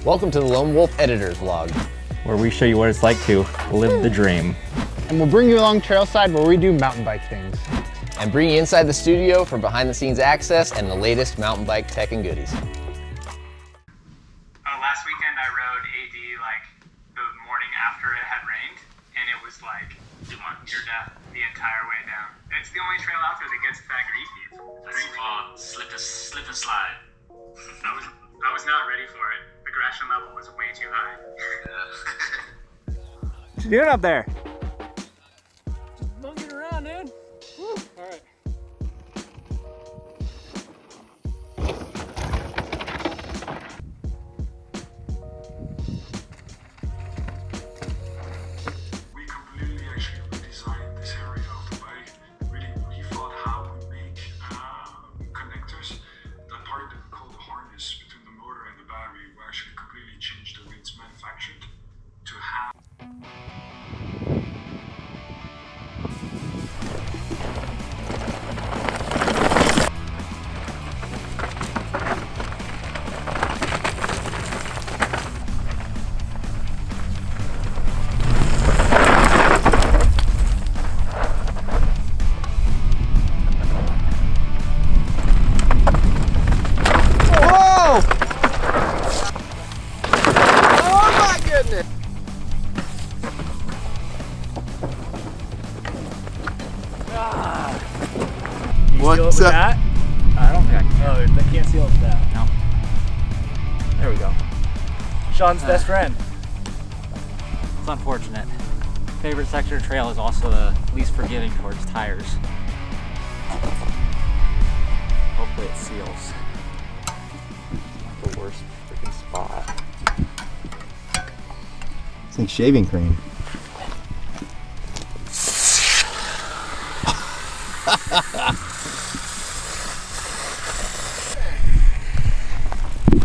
Welcome to the Loam Wolf Editor's Vlog, where we show you what it's like to live the dream. And we'll bring you along trailside where we do mountain bike things. and bring you inside the studio for behind the scenes access and the latest mountain bike tech and goodies. Last weekend I rode AD like the morning after it had rained, and it was like near death the entire way down. It's the only trail out there that gets that greasy. Slip and slide. I was not ready for it. The aggression level was way too high. What you doing up there? Just monkeying around, dude. Woo. All right. We completely actually redesigned this area of the bike. Really rethought how we make connectors. That part that we call the harness between the motor and the battery, we actually completely changed the way it's manufactured to have. What's up? That? I don't think I can. Oh, I can't seal it with that. No. There we go. Sean's best friend. It's unfortunate. Favorite section of trail is also the least forgiving towards tires. Hopefully it seals. The worst freaking spot. It's like shaving cream.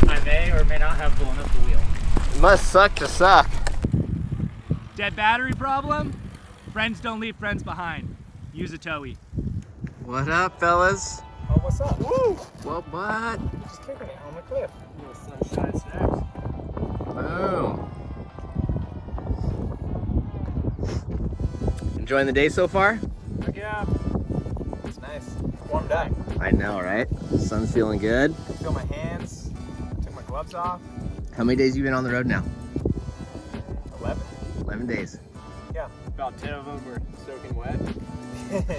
I may or may not have blown up the wheel. It must suck to suck. Dead battery problem? Friends don't leave friends behind. Use a towie. What up, fellas? Oh, what's up? Woo! Well, what? Just kicking it on the cliff. Little sunshine snacks. Boom. Enjoying the day so far? Heck yeah. It's nice. Warmed up. I know, right? Sun's feeling good. I feel my hands. Took my gloves off. How many days have you been on the road now? 11. 11 days. Yeah. About 10 of them were soaking wet.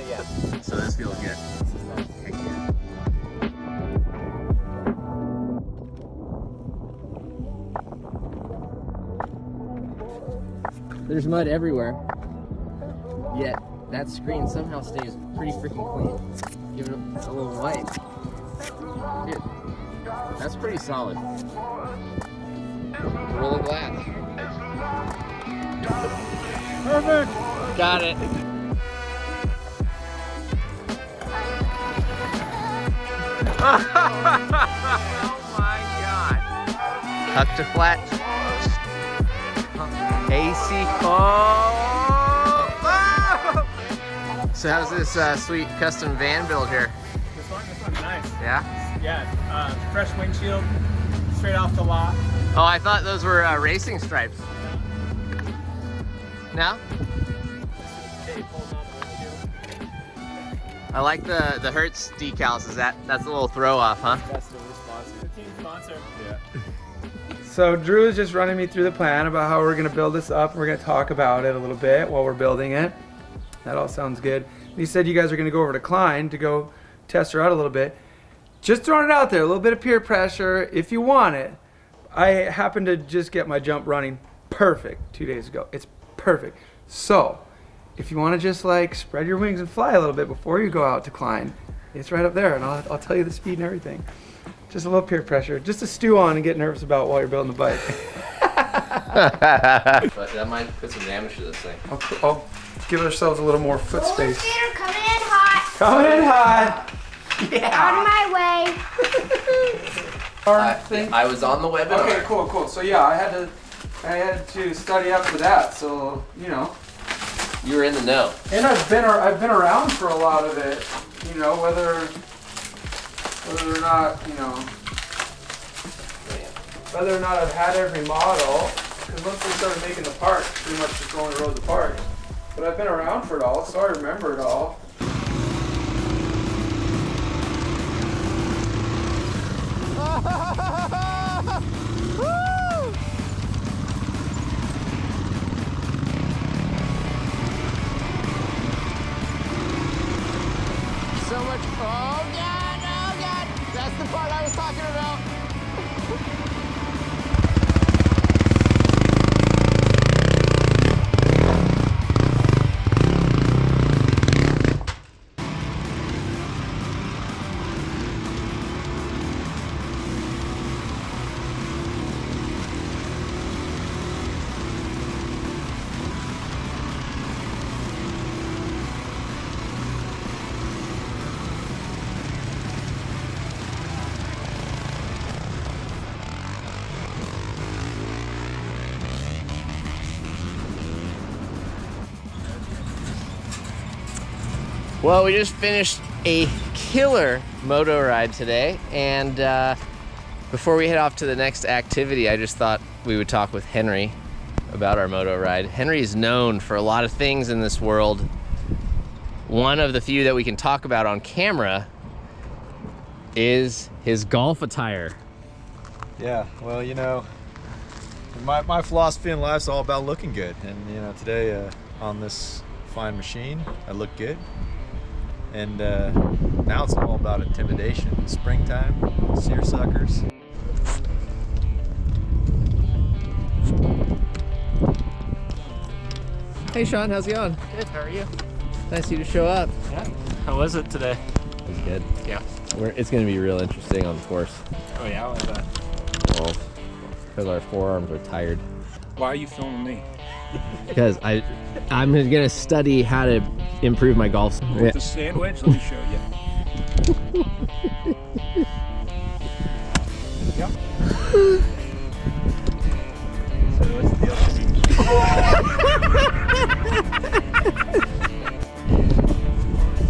Yeah. So this feels good. This is nice. Heck yeah. There's mud everywhere, yet that screen somehow stays pretty freaking clean. Give it a little wipe. Dude, that's pretty solid. Gorilla Glass. Perfect. Got it. Oh my god. Tuck to flat. AC. Oh! So how's this sweet custom van build here? This one's nice. Yeah? Yeah. Fresh windshield, straight off the lot. Oh, I thought those were racing stripes. No? I like the Hertz decals. That's a little throw off, huh? That's the sponsor. The team sponsor. Yeah. So Drew is just running me through the plan about how we're gonna build this up. We're gonna talk about it a little bit while we're building it. That all sounds good. He said you guys are gonna go over to Klein to go test her out a little bit. Just throwing it out there, a little bit of peer pressure if you want it. I happened to just get my jump running perfect 2 days ago. It's perfect. So if you wanna just like spread your wings and fly a little bit before you go out to Klein, it's right up there and I'll tell you the speed and everything. Just a little peer pressure, just to stew on and get nervous about while you're building the bike. But that might put some damage to this thing. I'll give ourselves a little more foot space. Skater coming in hot. Coming in hot. Out of my way. I was on the webinar. Okay, cool. So yeah, I had to study up for that. So you know. You were in the know. And I've been around for a lot of it. You know, whether or not, you know. whether or not I've had every model, because once they started making the parts, pretty much just only rode the parts. But I've been around for it all, so I remember it all. So much, oh God, that's the part I was talking about. Well, we just finished a killer moto ride today, and before we head off to the next activity, I just thought we would talk with Henry about our moto ride. Henry is known for a lot of things in this world. One of the few that we can talk about on camera is his golf attire. Yeah, well, you know, my philosophy in life is all about looking good, and you know, today on this fine machine, I look good. And now it's all about intimidation. Springtime, seersuckers. Hey Sean, how's it going? Good, how are you? Nice of you to show up. Yeah. How was it today? It was good. Yeah. It's going to be real interesting on the course. Oh yeah, why that? Well, because our forearms are tired. Why are you filming me? Because I'm going to study how to improve my golf. With the sandwich, let me show you. Yep. So what's the deal?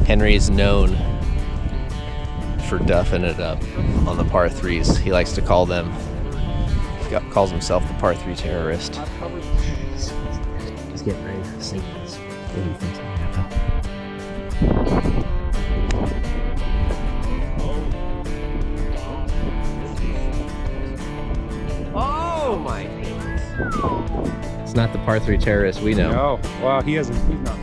Henry's known for duffing it up on the par threes. He likes to call them, calls himself the par three terrorist. He's getting ready to sink this. What do you think's gonna happen? Oh my goodness. It's not the par three terrorist we know. No. Wow, he's not.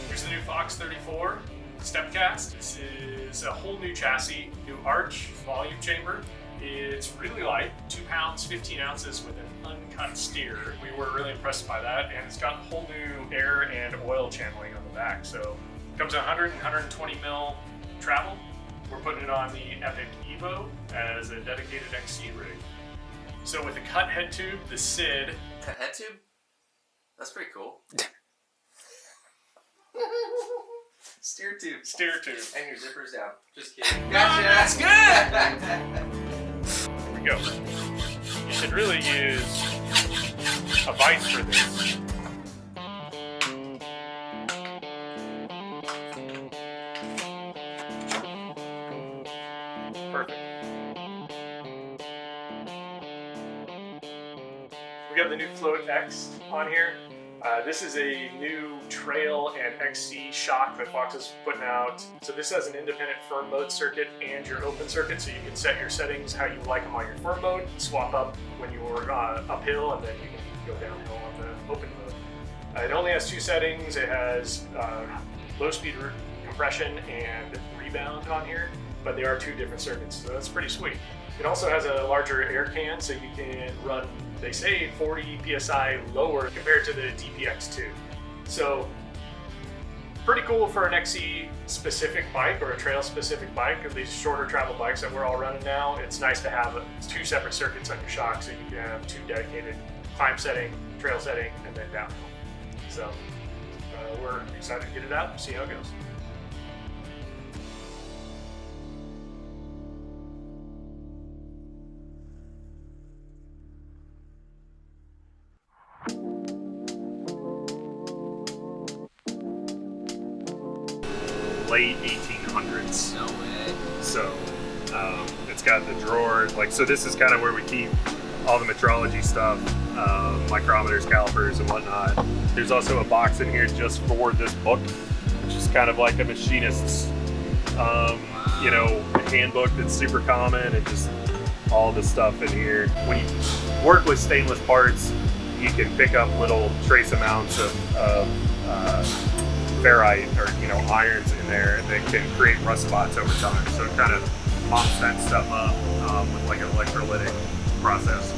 Here's the new Fox 34 step cast. This is a whole new chassis, new arch, volume chamber. It's really light, 2 pounds, 15 ounces with an uncut steer. We were really impressed by that, and it's got whole new air and oil channeling on the back. So it comes in 100 and 120 mil travel. We're putting it on the Epic Evo as a dedicated XC rig. So with a cut head tube, the SID. Cut head tube? That's pretty cool. Steer tube. Steer tube. And your zipper's down. Just kidding. Gotcha. That's good! Here we go. You should really use a vise for this. Perfect. We got the new Float X on here. This is a new trail and XC shock that Fox is putting out. So this has an independent firm mode circuit and your open circuit, so you can set your settings how you like them on your firm mode, swap up when you're uphill, and then you can go downhill on the open mode. It only has 2 settings. It has low speed compression and rebound on here, but they are 2 different circuits, so that's pretty sweet. It also has a larger air can, so you can run, they say, 40 PSI lower compared to the DPX2. So pretty cool for an XC specific bike or a trail specific bike. At these shorter travel bikes that we're all running now, it's nice to have 2 separate circuits on your shock, so you can have 2 dedicated climb setting, trail setting, and then downhill. So we're excited to get it out and see how it goes. late 1800s. No way. So it's got the drawer. Like, so this is kind of where we keep all the metrology stuff, micrometers, calipers, and whatnot. There's also a box in here just for this book, which is kind of like a machinist's, you know, handbook that's super common, and just all the stuff in here. When you work with stainless parts, you can pick up little trace amounts of ferrite or, you know, irons in there that can create rust spots over time. So it kind of mops that stuff up with like an electrolytic process.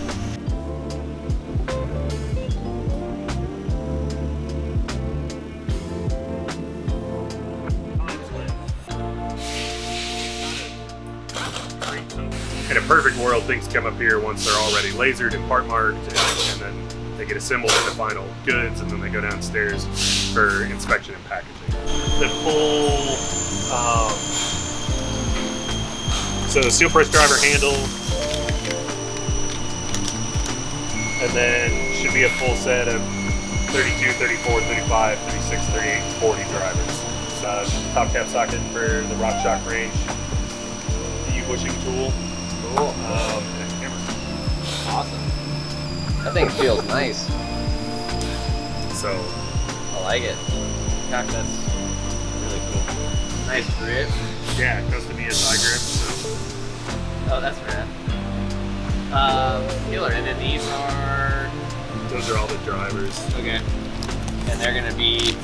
In a perfect world, things come up here once they're already lasered and part marked, and then they get assembled into final goods, and then they go downstairs for inspection and packaging. The full, so the steel press driver handle, and then should be a full set of 32, 34, 35, 36, 38, 40 drivers. Top cap socket for the RockShox range, the U-bushing tool. Cool. And a hammer. Awesome. That thing feels nice. So I like it. Gosh, that's really cool. Nice grip. yeah, custom ESI grip. So. Oh, that's rad. Killer. And then these are. Those are all the drivers. Okay. And they're gonna be,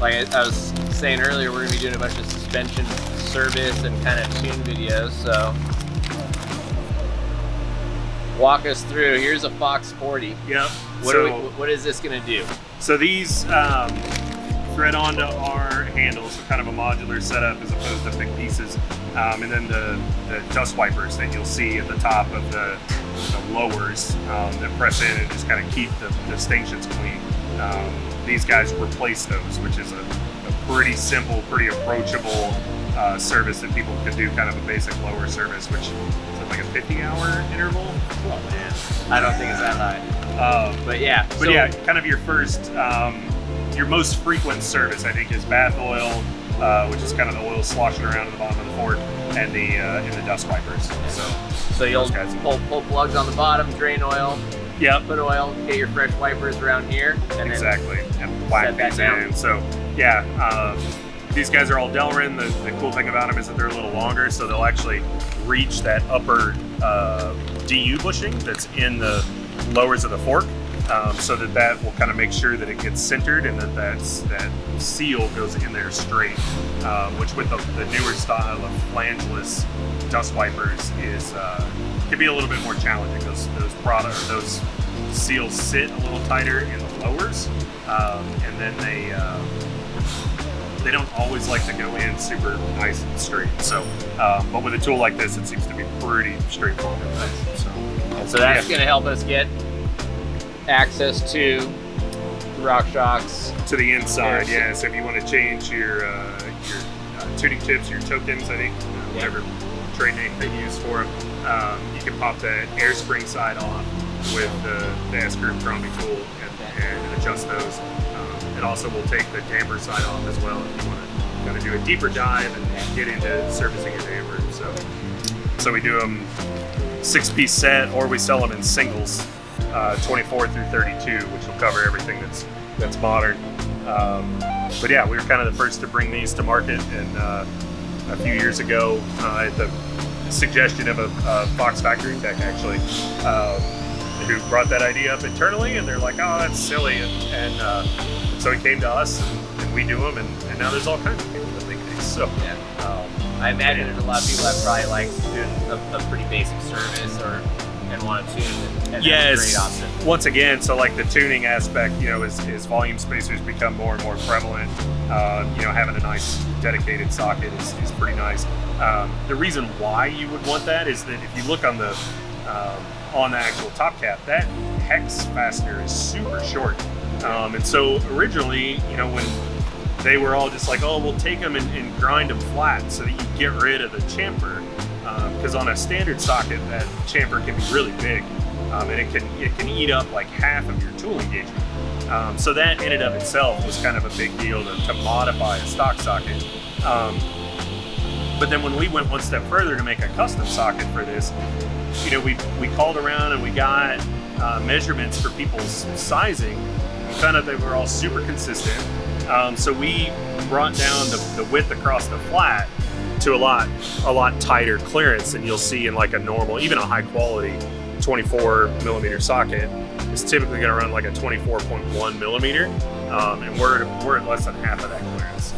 like I was saying earlier, we're gonna be doing a bunch of suspension service and kind of tune videos. So walk us through. Here's a Fox 40. Yep. What is this gonna do? So these thread onto our handles, so kind of a modular setup as opposed to big pieces. And then the dust wipers that you'll see at the top of the lowers that press in and just kind of keep the stations clean. These guys replace those, which is a pretty simple, pretty approachable service that people could do, kind of a basic lower service, which is like a 50-hour interval. Oh man, I don't think it's that high. But yeah. But yeah, kind of your first, your most frequent service, I think, is bath oil, which is kind of the oil sloshing around at the bottom of the fork, and the dust wipers. So you'll pull plugs on the bottom, drain oil. Yep. Put oil, get your fresh wipers around here. And exactly. And whack these in. So yeah, these guys are all Delrin. The cool thing about them is that they're a little longer, so they'll actually reach that upper DU bushing that's in the lowers of the fork, so that will kind of make sure that it gets centered and that seal goes in there straight, which with the newer style of flangeless dust wipers is can be a little bit more challenging. Those seals sit a little tighter in the lowers, and then they don't always like to go in super nice and straight. So, but with a tool like this, it seems to be pretty straightforward. So that's going to help us get access to the RockShox to the inside. Yeah. So if you want to change your tuning chips, your tokens, I think whatever trade name they use for them, you can pop that air spring side off with the S-Group Crombie tool and adjust those. It also will take the damper side off as well if you want to kind of do a deeper dive and get into servicing your damper. So we do them 6-piece set, or we sell them in singles, 24 through 32, which will cover everything that's modern. But yeah, we were kind of the first to bring these to market, and a few years ago, at the suggestion of a Fox factory tech, actually, who brought that idea up internally, and they're like, "Oh, that's silly," and so he came to us, and we do them, and now there's all kinds of people that make these. So yeah. I imagine there's a lot of people that probably like doing a pretty basic service and want to tune, and yes, that's a great option. Once again, so like the tuning aspect, as volume spacers become more and more prevalent, having a nice dedicated socket is pretty nice. The reason why you would want that is that if you look on the actual top cap, that hex fastener is super short. And so originally, when they were all just like, oh, we'll take them and grind them flat so that you get rid of the chamfer. Because on a standard socket, that chamfer can be really big, and it can eat up like half of your tool engagement. So that in and of itself was kind of a big deal to modify a stock socket But then when we went one step further to make a custom socket for this, you know, we called around and we got measurements for people's sizing. We found out they were all super consistent. So we brought down the width across the flat to a lot tighter clearance than you'll see in like a normal, even a high quality 24 millimeter socket. Is typically going to run like a 24.1 millimeter, and we're at less than half of that clearance.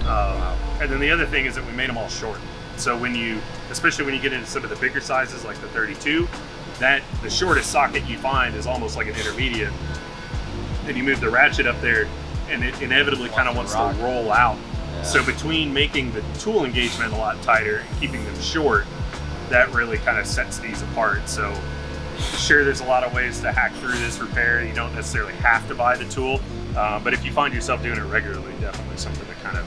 And then the other thing is that we made them all short. So especially when you get into some of the bigger sizes like the 32, the shortest socket you find is almost like an intermediate. And you move the ratchet up there, and it inevitably kind of wants to roll out. Yeah. So between making the tool engagement a lot tighter and keeping them short, that really kind of sets these apart. So sure, there's a lot of ways to hack through this repair. You don't necessarily have to buy the tool, but if you find yourself doing it regularly, definitely something to kind of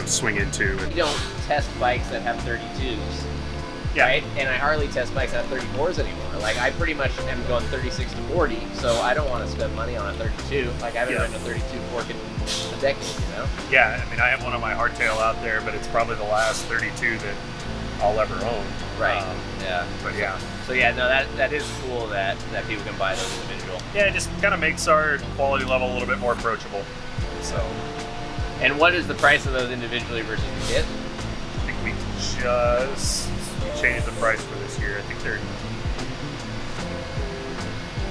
swing into. You don't test bikes that have 32s, right? And I hardly test bikes that have 34s anymore. Like I pretty much am going 36 to 40, so I don't want to spend money on a 32. Like I haven't ridden a 32 fork in a decade, you know? Yeah, I mean I have one on my hardtail out there, but it's probably the last 32 that I'll ever own. Right. Yeah. But yeah. So yeah, no, that is cool that people can buy those individual. Yeah, it just kind of makes our quality level a little bit more approachable. So. And what is the price of those individually versus the kit? I think we just changed the price for this year. I think they're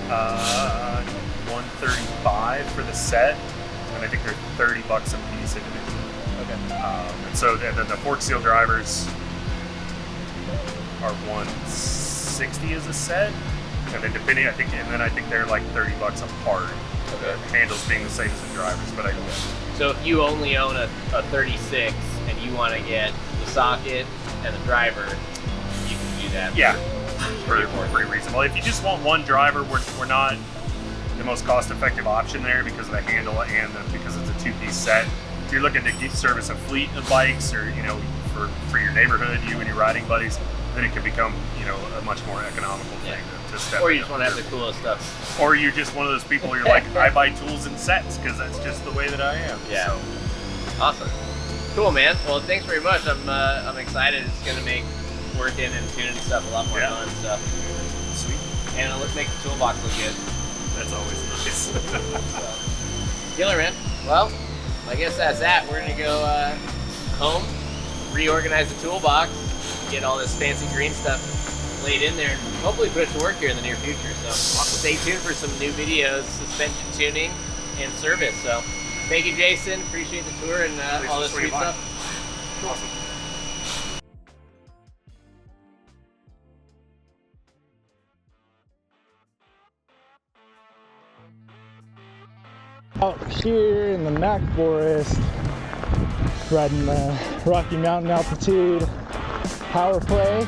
$135 for the set, and I think they're $30 a piece individually. Okay. And then the fork seal drivers are $160 as a set, and then I think they're like $30 a part. Okay. The handles being the same as the drivers, but So if you only own a 36 and you want to get the socket and the driver, you can do that. Yeah, pretty reasonable. If you just want one driver, we're not the most cost-effective option there because of the handle and because it's a two-piece set. If you're looking to service a fleet of bikes, or for your neighborhood, you and your riding buddies, then it can become a much more economical thing to step. Or you just want to have the coolest stuff. Or you're just one of those people where you're like, I buy tools in sets because that's just the way that I am. Yeah. So. Awesome. Cool, man. Well, thanks very much. I'm excited. It's gonna make working and tuning stuff a lot more fun. So. Sweet. And let's make the toolbox look good. That's always nice. Killer, man. Well, I guess that's that. We're gonna go home, reorganize the toolbox, get all this fancy green stuff laid in there, and hopefully put it to work here in the near future. So stay tuned for some new videos, suspension tuning, and service. So thank you, Jason. Appreciate the tour and all this sweet stuff. Awesome. Out here in the Mac Forest, riding the Rocky Mountain altitude power play.